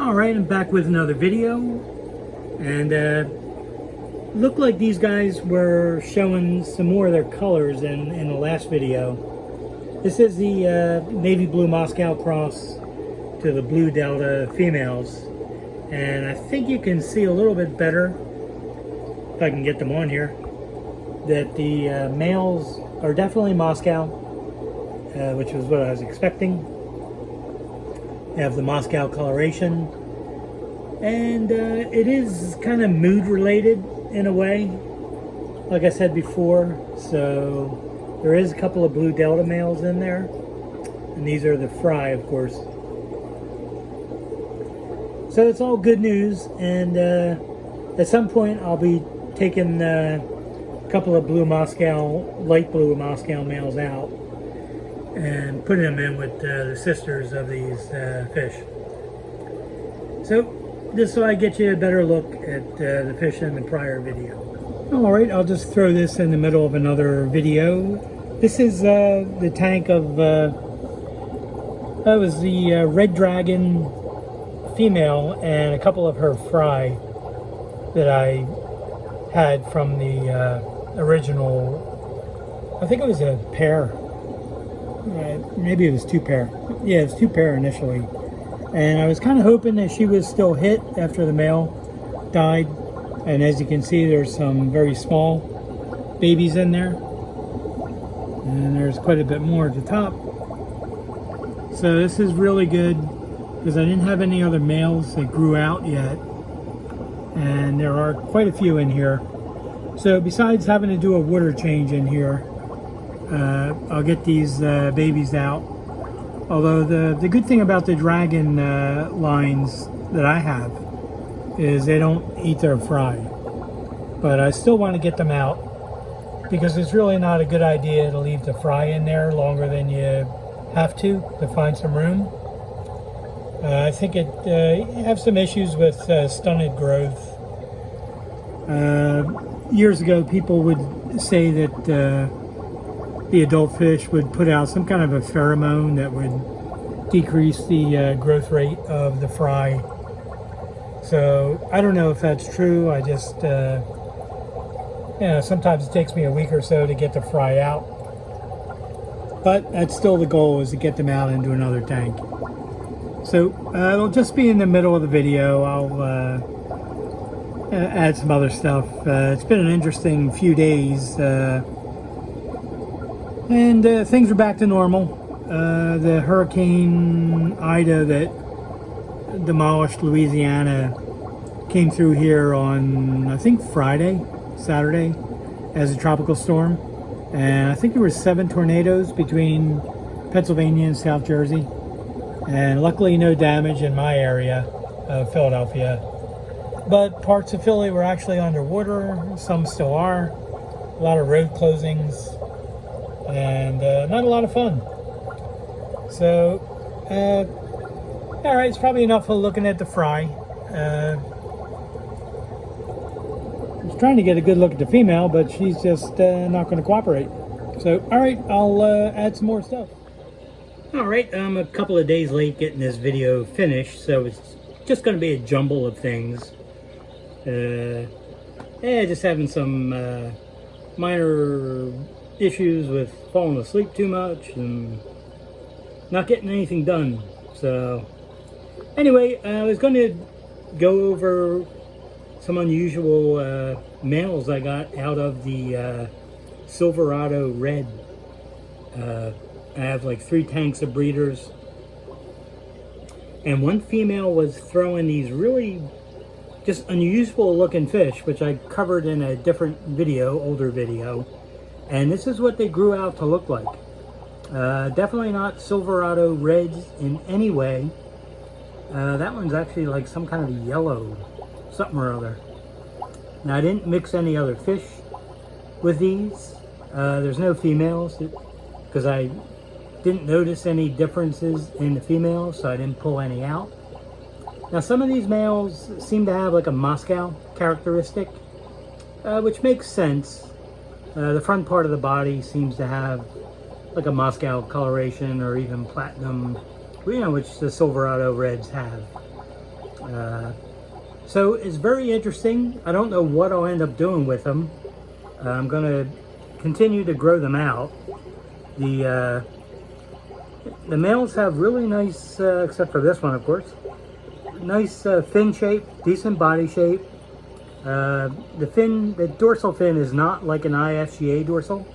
Alright, I'm back with another video, and looked like these guys were showing some more of their colors in the last video. This is the navy blue Moscow cross to the blue Delta females, and I think you can see a little bit better, if I can get them on here, that the males are definitely Moscow, which was what I was expecting. Have the Moscow coloration, and it is kind of mood related in a way, like I said before. So there is a couple of blue Delta males in there, and these are the fry, of course. So it's all good news, and at some point I'll be taking a couple of blue Moscow, light blue Moscow males out and putting them in with the sisters of these fish. So just so I get you a better look at the fish in the prior video. Alright, I'll just throw this in the middle of another video. This is the tank of, that was the red dragon female and a couple of her fry that I had from the original, I think it was a pair. Maybe it was two pair. Yeah, it was two pair initially. And I was kind of hoping that she was still hit after the male died. And as you can see, there's some very small babies in there. And there's quite a bit more at the top. So this is really good because I didn't have any other males that grew out yet. And there are quite a few in here. So besides having to do a water change in here, I'll get these babies out. Although the good thing about the dragon lines that I have is they don't eat their fry. But I still want to get them out because it's really not a good idea to leave the fry in there longer than you have to find some room. I think you have some issues with stunted growth. Years ago, people would say that the adult fish would put out some kind of a pheromone that would decrease the growth rate of the fry. So I don't know if that's true. I just, sometimes it takes me a week or so to get the fry out. But that's still the goal, is to get them out into another tank. So it'll just be in the middle of the video. I'll add some other stuff. It's been an interesting few days. And things are back to normal. The Hurricane Ida that demolished Louisiana came through here on, I think, Saturday, as a tropical storm. And I think there were 7 tornadoes between Pennsylvania and South Jersey. And luckily no damage in my area of Philadelphia. But parts of Philly were actually underwater. Some still are. A lot of road closings. And not a lot of fun. So, alright, it's probably enough of looking at the fry. I was trying to get a good look at the female, but she's just not going to cooperate. So, alright, I'll add some more stuff. Alright, I'm a couple of days late getting this video finished, so it's just going to be a jumble of things. Just having some minor issues with falling asleep too much and not getting anything done. So anyway, I was going to go over some unusual males I got out of the Silverado red. I have like 3 tanks of breeders, and one female was throwing these really just unusual looking fish, which I covered in a different video, older video. And this is what they grew out to look like. Definitely not Silverado reds in any way. That one's actually like some kind of yellow, something or other. Now I didn't mix any other fish with these. There's no females because I didn't notice any differences in the females, so I didn't pull any out. Now some of these males seem to have like a Moscow characteristic, which makes sense. The front part of the body seems to have like a Moscow coloration or even platinum, which the Silverado reds have. So it's very interesting. I don't know what I'll end up doing with them. I'm going to continue to grow them out. The males have really nice, except for this one, of course, nice fin shape, decent body shape. The dorsal fin is not like an IFGA dorsal.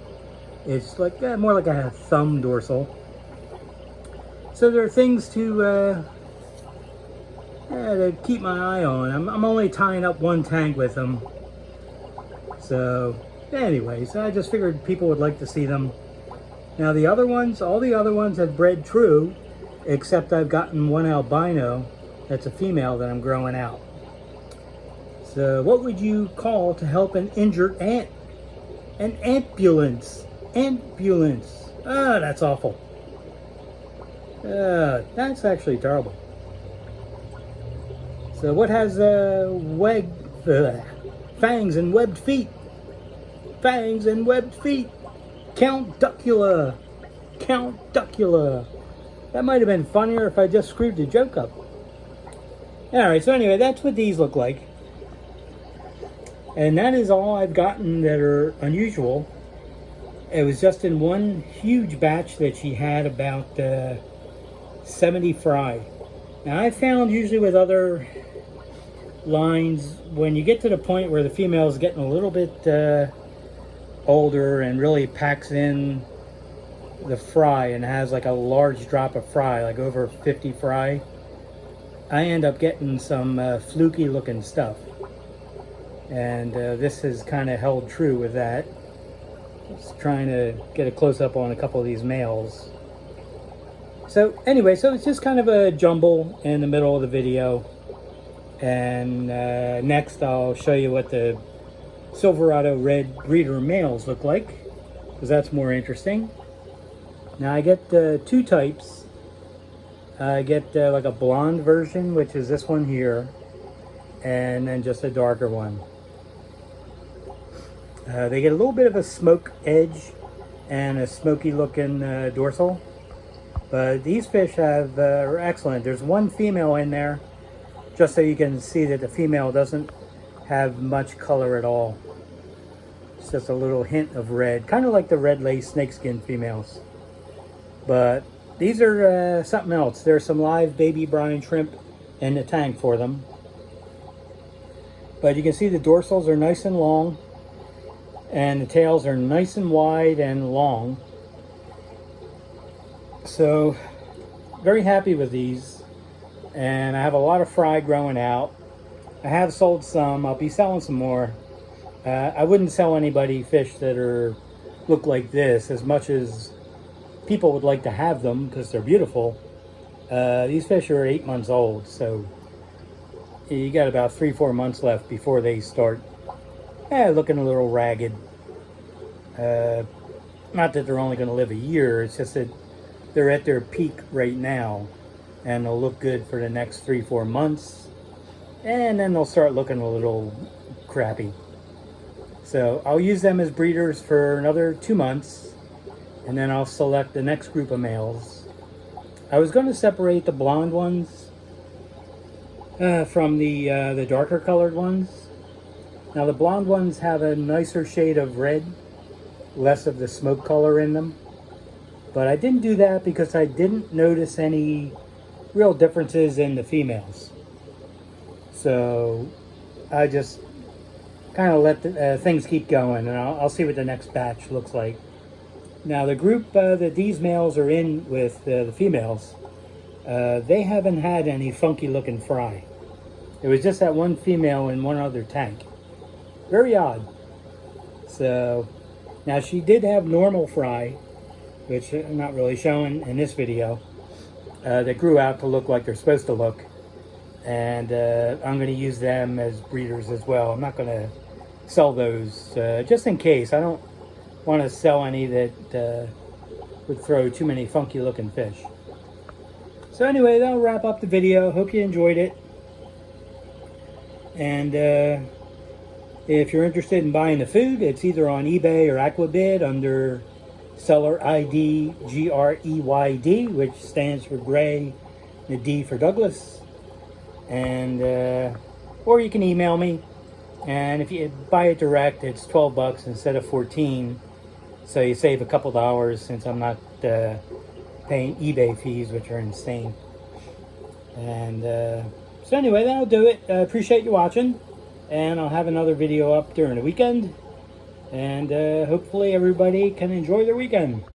It's like more like a thumb dorsal. So there are things to keep my eye on. I'm only tying up one tank with them. So anyways, I just figured people would like to see them. Now the other ones, all the other ones have bred true, except I've gotten one albino that's a female that I'm growing out. So what would you call to help an injured ant? An ambulance. Ambulance. Ah, that's awful. That's actually terrible. So what has fangs and webbed feet? Fangs and webbed feet. Count Duckula. Count Duckula. That might have been funnier if I just screwed the joke up. Alright, so anyway, that's what these look like. And that is all I've gotten that are unusual. It was just in one huge batch that she had about 70 fry. Now I found usually with other lines, when you get to the point where the female is getting a little bit older and really packs in the fry and has like a large drop of fry, like over 50 fry, I end up getting some fluky looking stuff. And this has kind of held true with that. Just trying to get a close-up on a couple of these males. So anyway, so it's just kind of a jumble in the middle of the video. And next I'll show you what the Silverado red breeder males look like, because that's more interesting. Now I get two types. I get like a blonde version, which is this one here, and then just a darker one. They get a little bit of a smoke edge and a smoky looking dorsal, but these fish are excellent. There's one female in there, just so you can see that the female doesn't have much color at all. It's just a little hint of red, kind of like the red lace snakeskin females. But these are something else. There's some live baby brine shrimp in the tank for them. But you can see the dorsals are nice and long, and the tails are nice and wide and long. So very happy with these, and I have a lot of fry growing out. I have sold some. I'll be selling some more. I wouldn't sell anybody fish that look like this as much as people would like to have them because they're beautiful. These fish are 8 months old, so you got about 3-4 months left before they start looking a little ragged. Not that they're only going to live a year, it's just that they're at their peak right now, and they'll look good for the next 3-4 months, and then they'll start looking a little crappy. So I'll use them as breeders for another 2 months, and then I'll select the next group of males. I was going to separate the blonde ones from the darker colored ones. Now the blonde ones have a nicer shade of red, less of the smoke color in them. But I didn't do that because I didn't notice any real differences in the females. So I just kind of let things keep going, and I'll see what the next batch looks like. Now the group that these males are in with the females, they haven't had any funky looking fry. It was just that one female in one other tank. Very odd. So now she did have normal fry, which I'm not really showing in this video, that grew out to look like they're supposed to look. And I'm going to use them as breeders as well. I'm not going to sell those just in case. I don't want to sell any that would throw too many funky looking fish. So anyway, that'll wrap up the video. Hope you enjoyed it. And if you're interested in buying the food, it's either on eBay or Aquabid under seller ID GREYD, which stands for Gray, the D for Douglas. and or you can email me. And if you buy it direct, it's 12 bucks instead of 14. So you save a couple dollars since I'm not paying eBay fees, which are insane. And so anyway, that'll do it. I appreciate you watching. And I'll have another video up during the weekend. And hopefully everybody can enjoy their weekend.